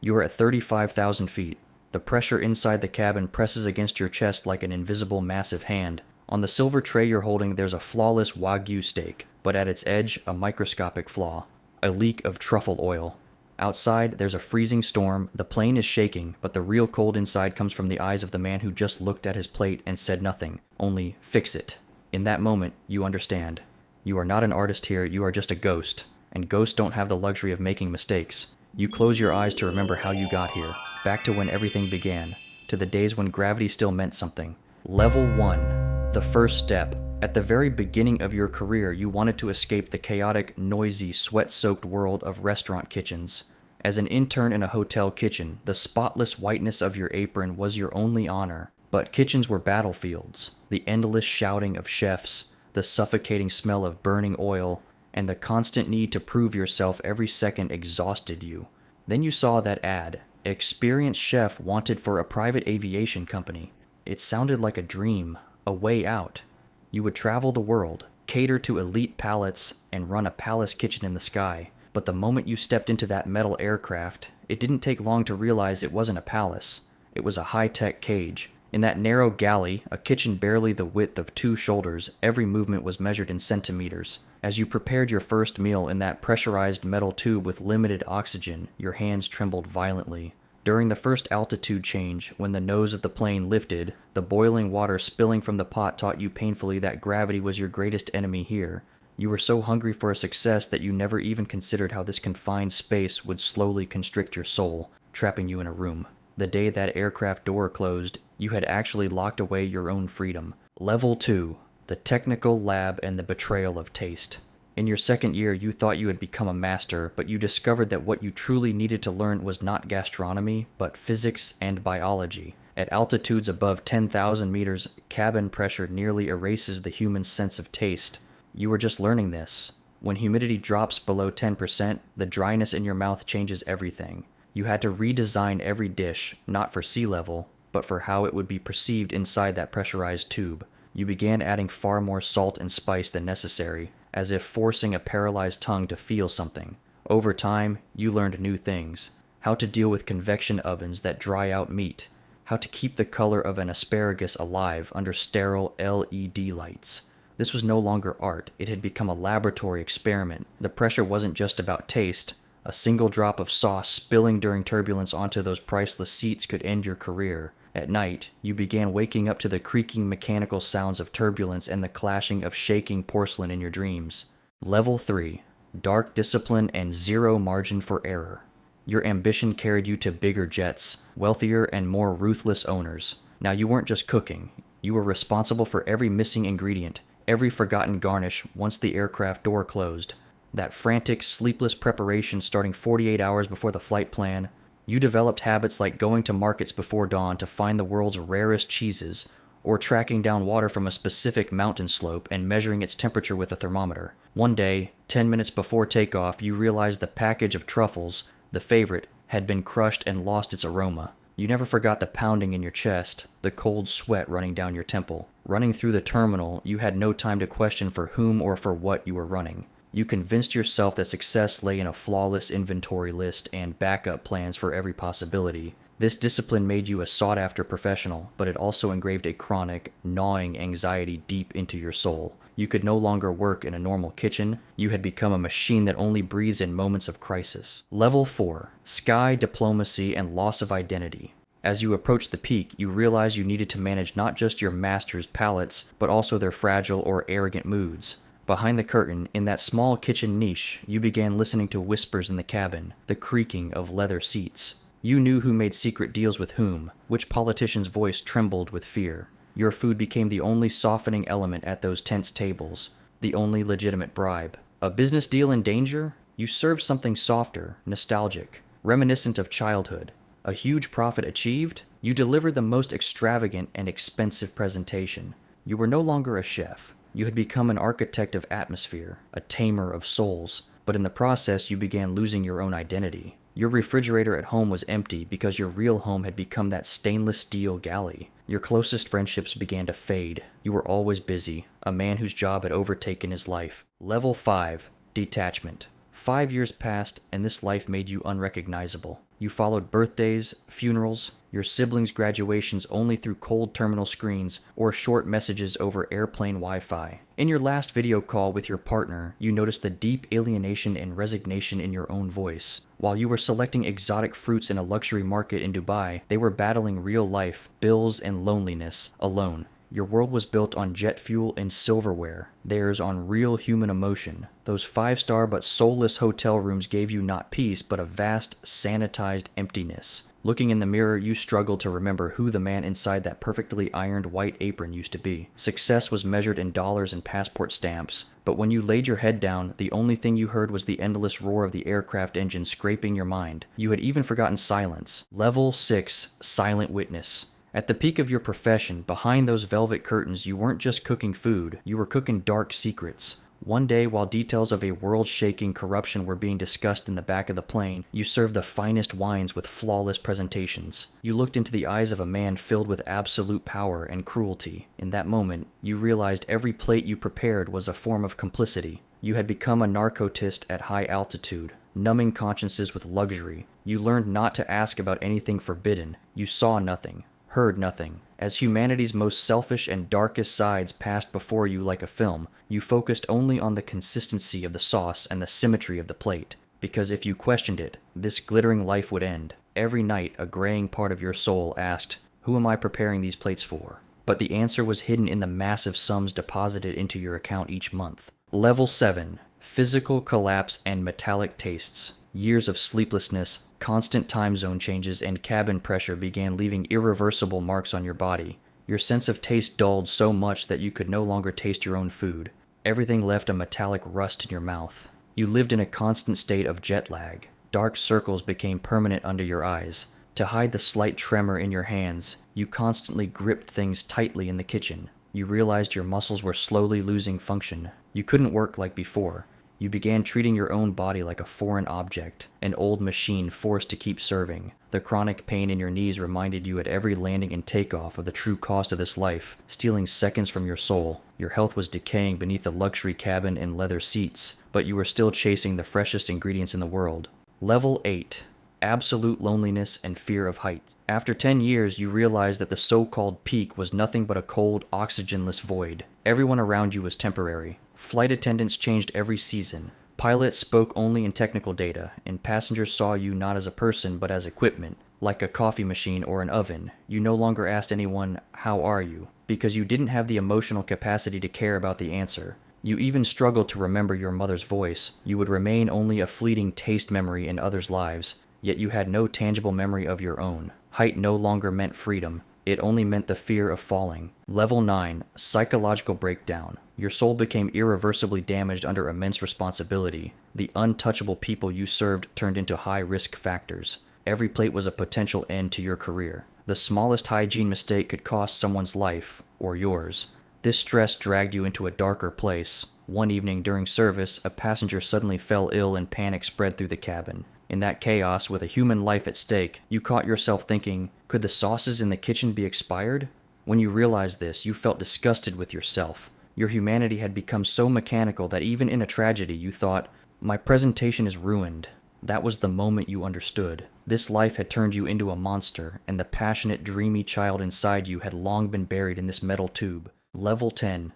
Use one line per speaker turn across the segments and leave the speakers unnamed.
You are at 35,000 feet. The pressure inside the cabin presses against your chest like an invisible massive hand. On the silver tray you're holding, there's a flawless Wagyu steak, but at its edge, a microscopic flaw. A leak of truffle oil. Outside, there's a freezing storm, the plane is shaking, but the real cold inside comes from the eyes of the man who just looked at his plate and said nothing, only, "Fix it." In that moment, you understand. You are not an artist here, you are just a ghost, and ghosts don't have the luxury of making mistakes. You close your eyes to remember how you got here, back to when everything began, to the days when gravity still meant something. Level 1. The first step. At the very beginning of your career, you wanted to escape the chaotic, noisy, sweat-soaked world of restaurant kitchens. As an intern in a hotel kitchen, the spotless whiteness of your apron was your only honor. But kitchens were battlefields. The endless shouting of chefs, the suffocating smell of burning oil, and the constant need to prove yourself every second exhausted you. Then you saw that ad. Experienced chef wanted for a private aviation company. It sounded like a dream, a way out. You would travel the world, cater to elite palates, and run a palace kitchen in the sky. But the moment you stepped into that metal aircraft, it didn't take long to realize it wasn't a palace. It was a high-tech cage. In that narrow galley, a kitchen barely the width of 2 shoulders, every movement was measured in centimeters. As you prepared your first meal in that pressurized metal tube with limited oxygen, your hands trembled violently. During the first altitude change, when the nose of the plane lifted, the boiling water spilling from the pot taught you painfully that gravity was your greatest enemy here. You were so hungry for a success that you never even considered how this confined space would slowly constrict your soul, trapping you in a room. The day that aircraft door closed, you had actually locked away your own freedom. Level 2. The technical lab and the betrayal of taste. In your second year, you thought you had become a master, but you discovered that what you truly needed to learn was not gastronomy, but physics and biology. At altitudes above 10,000 meters, cabin pressure nearly erases the human sense of taste. You were just learning this. When humidity drops below 10%, the dryness in your mouth changes everything. You had to redesign every dish, not for sea level, but for how it would be perceived inside that pressurized tube. You began adding far more salt and spice than necessary, as if forcing a paralyzed tongue to feel something. Over time, you learned new things. How to deal with convection ovens that dry out meat. How to keep the color of an asparagus alive under sterile LED lights. This was no longer art, it had become a laboratory experiment. The pressure wasn't just about taste. A single drop of sauce spilling during turbulence onto those priceless seats could end your career. At night, you began waking up to the creaking mechanical sounds of turbulence and the clashing of shaking porcelain in your dreams. Level 3. Dark discipline and zero margin for error. Your ambition carried you to bigger jets, wealthier and more ruthless owners. Now you weren't just cooking. You were responsible for every missing ingredient, every forgotten garnish once the aircraft door closed. That frantic, sleepless preparation starting 48 hours before the flight plan. You developed habits like going to markets before dawn to find the world's rarest cheeses, or tracking down water from a specific mountain slope and measuring its temperature with a thermometer. One day, 10 minutes before takeoff, you realized the package of truffles, the favorite, had been crushed and lost its aroma. You never forgot the pounding in your chest, the cold sweat running down your temple. Running through the terminal, you had no time to question for whom or for what you were running. You convinced yourself that success lay in a flawless inventory list and backup plans for every possibility. This discipline made you a sought-after professional, but it also engraved a chronic, gnawing anxiety deep into your soul. You could no longer work in a normal kitchen. You had become a machine that only breathes in moments of crisis. Level 4. Sky, diplomacy, and loss of identity. As you approached the peak, you realized you needed to manage not just your master's palates, but also their fragile or arrogant moods. Behind the curtain, in that small kitchen niche, you began listening to whispers in the cabin, the creaking of leather seats. You knew who made secret deals with whom, which politician's voice trembled with fear. Your food became the only softening element at those tense tables, the only legitimate bribe. A business deal in danger? You served something softer, nostalgic, reminiscent of childhood. A huge profit achieved? You delivered the most extravagant and expensive presentation. You were no longer a chef. You had become an architect of atmosphere, a tamer of souls, but in the process you began losing your own identity. Your refrigerator at home was empty because your real home had become that stainless steel galley. Your closest friendships began to fade. You were always busy, a man whose job had overtaken his life. Level 5. Detachment. 5 years passed, and this life made you unrecognizable. You followed birthdays, funerals, your siblings' graduations only through cold terminal screens or short messages over airplane Wi-Fi. In your last video call with your partner, you noticed the deep alienation and resignation in your own voice. While you were selecting exotic fruits in a luxury market in Dubai, they were battling real life, bills, and loneliness alone. Your world was built on jet fuel and silverware, theirs on real human emotion. Those 5-star but soulless hotel rooms gave you not peace, but a vast, sanitized emptiness. Looking in the mirror, you struggled to remember who the man inside that perfectly ironed white apron used to be. Success was measured in dollars and passport stamps, but when you laid your head down, the only thing you heard was the endless roar of the aircraft engine scraping your mind. You had even forgotten silence. Level 6, Silent Witness. At the peak of your profession, behind those velvet curtains, you weren't just cooking food, you were cooking dark secrets. One day, while details of a world-shaking corruption were being discussed in the back of the plane, you served the finest wines with flawless presentations. You looked into the eyes of a man filled with absolute power and cruelty. In that moment, you realized every plate you prepared was a form of complicity. You had become a narcotist at high altitude, numbing consciences with luxury. You learned not to ask about anything forbidden. You saw nothing, heard nothing. As humanity's most selfish and darkest sides passed before you like a film, you focused only on the consistency of the sauce and the symmetry of the plate. Because if you questioned it, this glittering life would end. Every night, a graying part of your soul asked, "Who am I preparing these plates for?" But the answer was hidden in the massive sums deposited into your account each month. Level 7. Physical collapse and metallic tastes. Years of sleeplessness, constant time zone changes, and cabin pressure began leaving irreversible marks on your body. Your sense of taste dulled so much that you could no longer taste your own food. Everything left a metallic rust in your mouth. You lived in a constant state of jet lag. Dark circles became permanent under your eyes. To hide the slight tremor in your hands, you constantly gripped things tightly in the kitchen. You realized your muscles were slowly losing function. You couldn't work like before. You began treating your own body like a foreign object, an old machine forced to keep serving. The chronic pain in your knees reminded you at every landing and takeoff of the true cost of this life, stealing seconds from your soul. Your health was decaying beneath the luxury cabin and leather seats, but you were still chasing the freshest ingredients in the world. Level 8. Absolute loneliness and fear of heights. After 10 years, you realized that the so-called peak was nothing but a cold, oxygenless void. Everyone around you was temporary. Flight attendants changed every season. Pilots spoke only in technical data, and passengers saw you not as a person but as equipment, like a coffee machine or an oven. You no longer asked anyone, "How are you?" because you didn't have the emotional capacity to care about the answer. You even struggled to remember your mother's voice. You would remain only a fleeting taste memory in others' lives, yet you had no tangible memory of your own. Height no longer meant freedom. It only meant the fear of falling. Level 9. Psychological breakdown. Your soul became irreversibly damaged under immense responsibility. The untouchable people you served turned into high-risk factors. Every plate was a potential end to your career. The smallest hygiene mistake could cost someone's life, or yours. This stress dragged you into a darker place. One evening during service, a passenger suddenly fell ill and panic spread through the cabin. In that chaos, with a human life at stake, you caught yourself thinking, could the sauces in the kitchen be expired? When you realized this, you felt disgusted with yourself. Your humanity had become so mechanical that even in a tragedy, you thought, "My presentation is ruined." That was the moment you understood. This life had turned you into a monster, and the passionate, dreamy child inside you had long been buried in this metal tube. Level 10.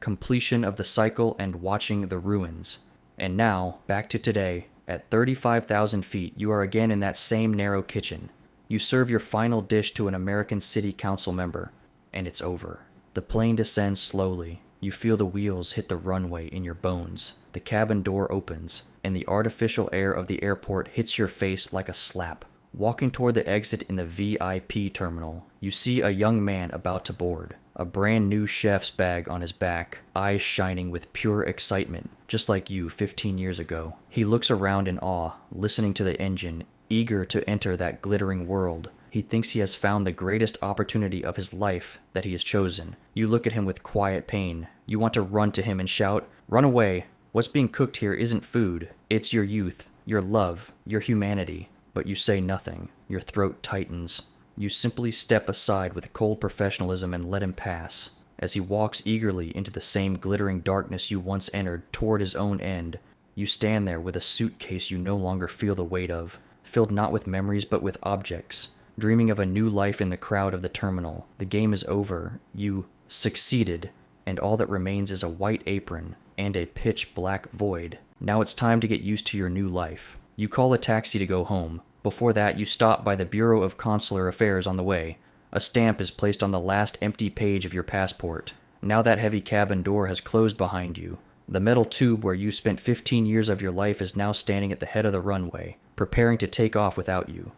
Completion of the cycle and watching the ruins. And now, back to today. At 35,000 feet, you are again in that same narrow kitchen. You serve your final dish to an American city council member, and it's over. The plane descends slowly. You feel the wheels hit the runway in your bones. The cabin door opens, and the artificial air of the airport hits your face like a slap. Walking toward the exit in the VIP terminal, you see a young man about to board. A brand new chef's bag on his back, eyes shining with pure excitement, just like you 15 years ago. He looks around in awe, listening to the engine, eager to enter that glittering world. He thinks he has found the greatest opportunity of his life that he has chosen. You look at him with quiet pain. You want to run to him and shout, "Run away! What's being cooked here isn't food. It's your youth, your love, your humanity." But you say nothing. Your throat tightens. You simply step aside with cold professionalism and let him pass. As he walks eagerly into the same glittering darkness you once entered toward his own end, you stand there with a suitcase you no longer feel the weight of, filled not with memories but with objects, dreaming of a new life in the crowd of the terminal. The game is over. You succeeded, and all that remains is a white apron and a pitch black void. Now it's time to get used to your new life. You call a taxi to go home. Before that, you stop by the Bureau of Consular Affairs on the way. A stamp is placed on the last empty page of your passport. Now that heavy cabin door has closed behind you. The metal tube where you spent 15 years of your life is now standing at the head of the runway, preparing to take off without you.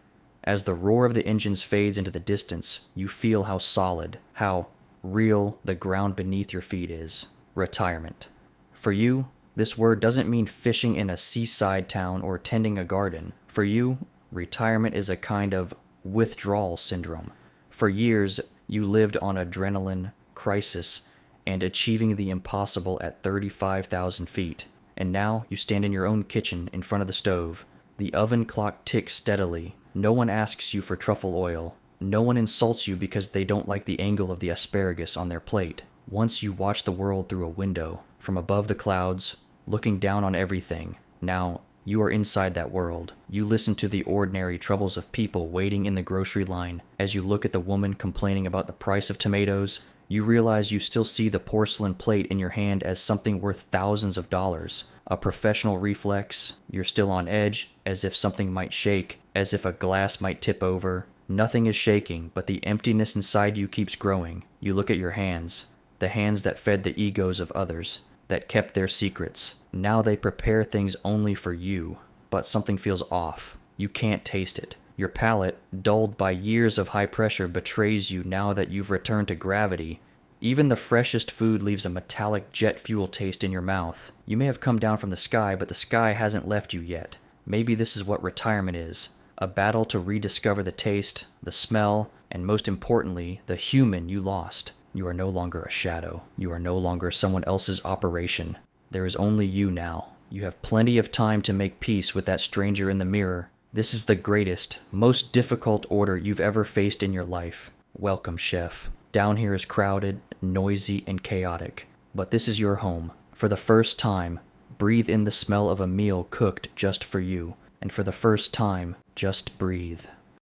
As the roar of the engines fades into the distance, you feel how solid, how real the ground beneath your feet is. Retirement. For you, this word doesn't mean fishing in a seaside town or tending a garden. For you, retirement is a kind of withdrawal syndrome. For years, you lived on adrenaline, crisis, and achieving the impossible at 35,000 feet. And now you stand in your own kitchen in front of the stove. The oven clock ticks steadily. No one asks you for truffle oil. No one insults you because they don't like the angle of the asparagus on their plate. Once you watch the world through a window, from above the clouds, looking down on everything. Now, you are inside that world. You listen to the ordinary troubles of people waiting in the grocery line. As you look at the woman complaining about the price of tomatoes, you realize you still see the porcelain plate in your hand as something worth thousands of dollars. A professional reflex. You're still on edge, as if something might shake, as if a glass might tip over. Nothing is shaking, but the emptiness inside you keeps growing. You look at your hands. The hands that fed the egos of others, that kept their secrets. Now they prepare things only for you, but something feels off. You can't taste it. Your palate, dulled by years of high pressure, betrays you now that you've returned to gravity. Even the freshest food leaves a metallic jet fuel taste in your mouth. You may have come down from the sky, but the sky hasn't left you yet. Maybe this is what retirement is. A battle to rediscover the taste, the smell, and most importantly, the human you lost. You are no longer a shadow. You are no longer someone else's operation. There is only you now. You have plenty of time to make peace with that stranger in the mirror. This is the greatest, most difficult order you've ever faced in your life. Welcome, chef. Down here is crowded, noisy, and chaotic. But this is your home. For the first time, breathe in the smell of a meal cooked just for you. And for the first time, just breathe.